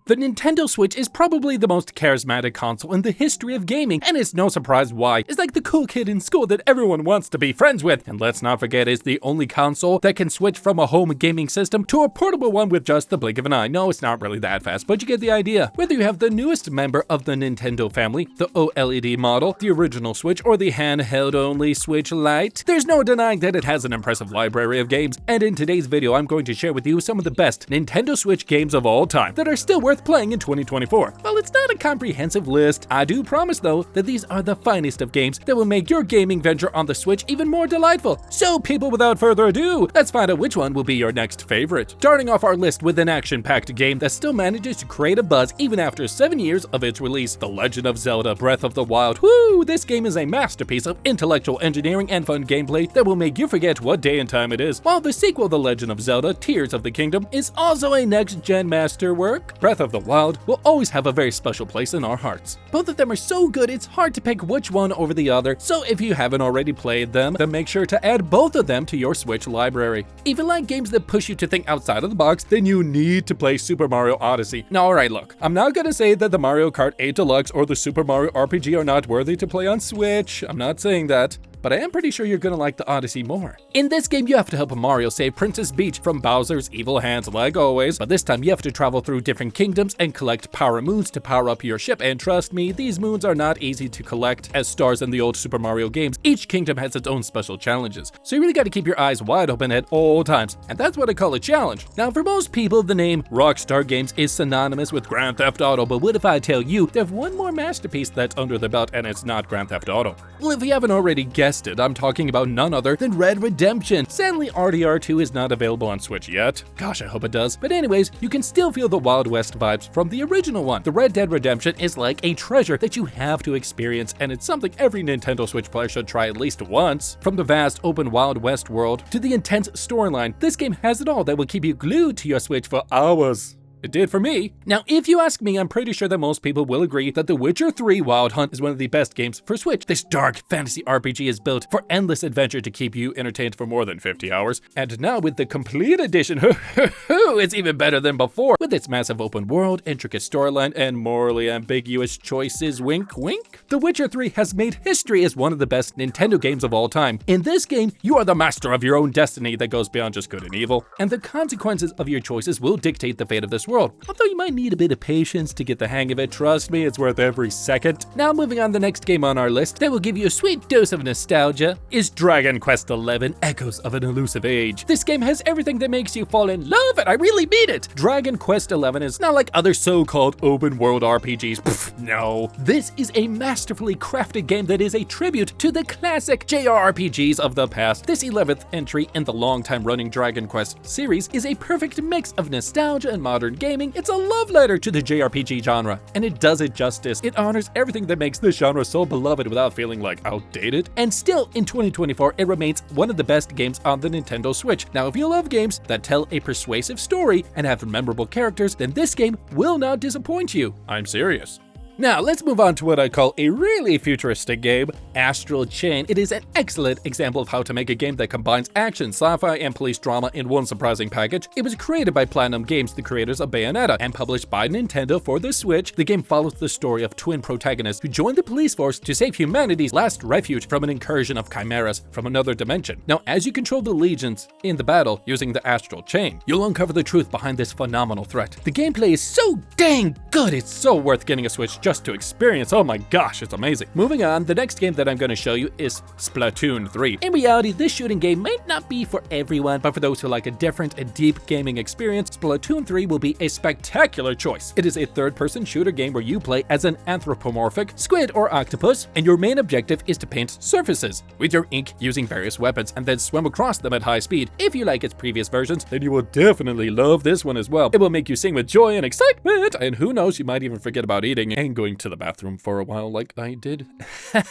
The Nintendo Switch is probably the most charismatic console in the history of gaming, and it's no surprise why. It's like the cool kid in school that everyone wants to be friends with. And let's not forget, it's the only console that can switch from a home gaming system to a portable one with just the blink of an eye. No, it's not really that fast, but you get the idea. Whether you have the newest member of the Nintendo family, the OLED model, the original Switch, or the handheld-only Switch Lite, there's no denying that it has an impressive library of games. And in today's video, I'm going to share with you some of the best Nintendo Switch games of all time that are still worth playing in 2024. While it's not a comprehensive list, I do promise though that these are the finest of games that will make your gaming venture on the Switch even more delightful. So people, without further ado, let's find out which one will be your next favorite. Starting off our list with an action-packed game that still manages to create a buzz even after 7 years of its release, The Legend of Zelda: Breath of the Wild. Woo! This game is a masterpiece of intellectual engineering and fun gameplay that will make you forget what day and time it is. While the sequel, The Legend of Zelda: Tears of the Kingdom, is also a next-gen masterwork, Breath of the Wild will always have a very special place in our hearts. Both of them are so good it's hard to pick which one over the other, so if you haven't already played them, then make sure to add both of them to your Switch library. If you like games that push you to think outside of the box, then you need to play Super Mario Odyssey. Now alright, look, I'm not gonna say that the Mario Kart 8 Deluxe or the Super Mario RPG are not worthy to play on Switch. I'm not saying that, but I am pretty sure you're gonna like the Odyssey more. In this game, you have to help Mario save Princess Peach from Bowser's evil hands like always, but this time you have to travel through different kingdoms and collect power moons to power up your ship, and trust me, these moons are not easy to collect as stars in the old Super Mario games. Each kingdom has its own special challenges, so you really gotta keep your eyes wide open at all times, and that's what I call a challenge. Now for most people, the name Rockstar Games is synonymous with Grand Theft Auto, but what if I tell you they have one more masterpiece that's under the belt and it's not Grand Theft Auto? Well, if you haven't already guessed it, I'm talking about none other than Red Redemption. Sadly, RDR2 is not available on Switch yet. Gosh, I hope it does. But anyways, you can still feel the Wild West vibes from the original one. The Red Dead Redemption is like a treasure that you have to experience, and it's something every Nintendo Switch player should try at least once. From the vast open Wild West world to the intense storyline, this game has it all that will keep you glued to your Switch for hours. It did for me. Now, if you ask me, I'm pretty sure that most people will agree that The Witcher 3 Wild Hunt is one of the best games for Switch. This dark fantasy RPG is built for endless adventure to keep you entertained for more than 50 hours. And now with the complete edition, it's even better than before. With its massive open world, intricate storyline, and morally ambiguous choices, wink wink. The Witcher 3 has made history as one of the best Nintendo games of all time. In this game, you are the master of your own destiny that goes beyond just good and evil. And the consequences of your choices will dictate the fate of this world. Although you might need a bit of patience to get the hang of it, trust me, it's worth every second. Now moving on, the next game on our list that will give you a sweet dose of nostalgia is Dragon Quest XI: Echoes of an Elusive Age. This game has everything that makes you fall in love, and I really mean it! Dragon Quest XI is not like other so-called open world RPGs. Pfft, no. This is a masterfully crafted game that is a tribute to the classic JRPGs of the past. This 11th entry in the long-time running Dragon Quest series is a perfect mix of nostalgia and modern gaming. It's a love letter to the JRPG genre, and it does it justice. It honors everything that makes this genre so beloved without feeling like outdated. And still, in 2024, it remains one of the best games on the Nintendo Switch. Now, if you love games that tell a persuasive story and have memorable characters, then this game will not disappoint you. I'm serious. Now, let's move on to what I call a really futuristic game, Astral Chain. It is an excellent example of how to make a game that combines action, sci-fi, and police drama in one surprising package. It was created by Platinum Games, the creators of Bayonetta, and published by Nintendo for the Switch. The game follows the story of twin protagonists who join the police force to save humanity's last refuge from an incursion of chimeras from another dimension. Now, as you control the legions in the battle using the Astral Chain, you'll uncover the truth behind this phenomenal threat. The gameplay is so dang good, it's so worth getting a Switch just to experience. Oh my gosh, it's amazing. Moving on, the next game that I'm going to show you is Splatoon 3. In reality, this shooting game might not be for everyone, but for those who like a different and deep gaming experience, Splatoon 3 will be a spectacular choice. It is a third-person shooter game where you play as an anthropomorphic squid or octopus, and your main objective is to paint surfaces with your ink using various weapons and then swim across them at high speed. If you like its previous versions, then you will definitely love this one as well. It will make you sing with joy and excitement, and who knows, you might even forget about eating and going to the bathroom for a while like I did.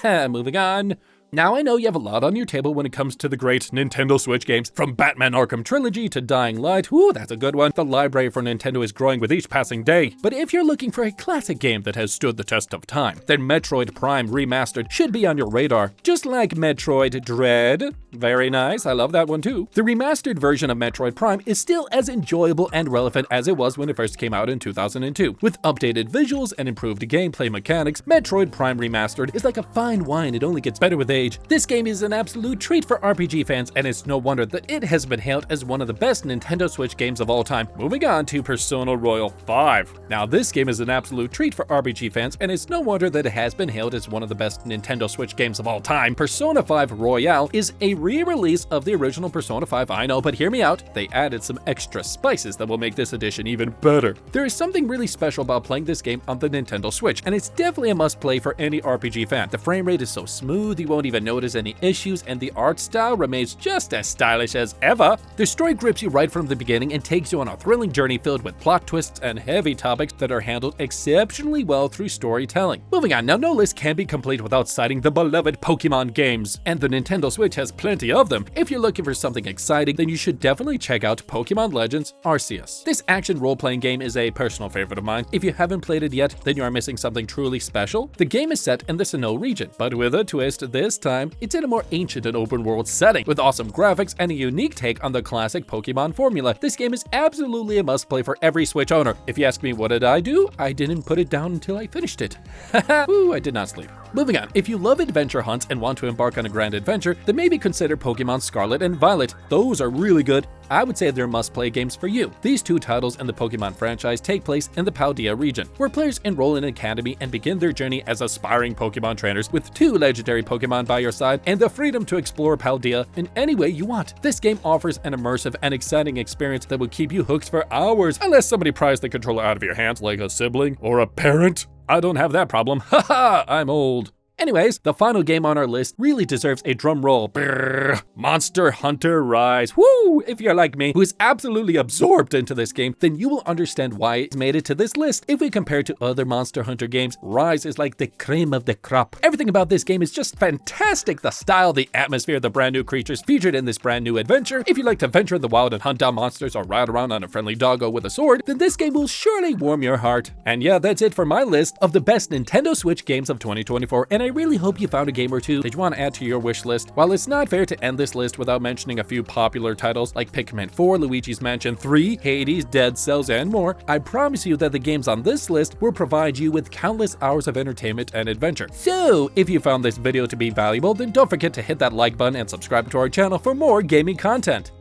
Moving on. Now I know you have a lot on your table when it comes to the great Nintendo Switch games, from Batman Arkham Trilogy to Dying Light. Ooh, that's a good one. The library for Nintendo is growing with each passing day. But if you're looking for a classic game that has stood the test of time, then Metroid Prime Remastered should be on your radar. Just like Metroid Dread. Very nice, I love that one too. The remastered version of Metroid Prime is still as enjoyable and relevant as it was when it first came out in 2002. With updated visuals and improved gameplay mechanics, Metroid Prime Remastered is like a fine wine, it only gets better with age. This game is an absolute treat for RPG fans, and it's no wonder that it has been hailed as one of the best Nintendo Switch games of all time. Moving on to Persona Royal 5. Now this game is an absolute treat for RPG fans, and it's no wonder that it has been hailed as one of the best Nintendo Switch games of all time. Persona 5 Royale is a re-release of the original Persona 5, I know, but hear me out, they added some extra spices that will make this edition even better. There is something really special about playing this game on the Nintendo Switch, and it's definitely a must-play for any RPG fan. The frame rate is so smooth, you won't even notice any issues, and the art style remains just as stylish as ever. The story grips you right from the beginning and takes you on a thrilling journey filled with plot twists and heavy topics that are handled exceptionally well through storytelling. Moving on, now no list can be complete without citing the beloved Pokémon games, and the Nintendo Switch has plenty of them. If you're looking for something exciting, then you should definitely check out Pokémon Legends Arceus. This action role-playing game is a personal favorite of mine. If you haven't played it yet, then you are missing something truly special. The game is set in the Sinnoh region, but with a twist this time, it's in a more ancient and open world setting. With awesome graphics and a unique take on the classic Pokemon formula, this game is absolutely a must-play for every Switch owner. If you ask me what did I do, I didn't put it down until I finished it. Haha, ooh, I did not sleep. Moving on, if you love adventure hunts and want to embark on a grand adventure, then maybe consider Pokemon Scarlet and Violet. Those are really good. I would say they're must-play games for you. These two titles in the Pokemon franchise take place in the Paldea region, where players enroll in an academy and begin their journey as aspiring Pokemon trainers with 2 legendary Pokemon by your side and the freedom to explore Paldea in any way you want. This game offers an immersive and exciting experience that will keep you hooked for hours, unless somebody pries the controller out of your hands like a sibling or a parent. I don't have that problem. Haha, I'm old. Anyways, the final game on our list really deserves a drum roll. Brrr. Monster Hunter Rise. Woo! If you're like me, who is absolutely absorbed into this game, then you will understand why it's made it to this list. If we compare it to other Monster Hunter games, Rise is like the cream of the crop. Everything about this game is just fantastic. The style, the atmosphere, the brand new creatures featured in this brand new adventure. If you like to venture in the wild and hunt down monsters or ride around on a friendly doggo with a sword, then this game will surely warm your heart. And yeah, that's it for my list of the best Nintendo Switch games of 2024, and I really hope you found a game or two that you want to add to your wish list. While it's not fair to end this list without mentioning a few popular titles like Pikmin 4, Luigi's Mansion 3, Hades, Dead Cells, and more, I promise you that the games on this list will provide you with countless hours of entertainment and adventure. So, if you found this video to be valuable, then don't forget to hit that like button and subscribe to our channel for more gaming content.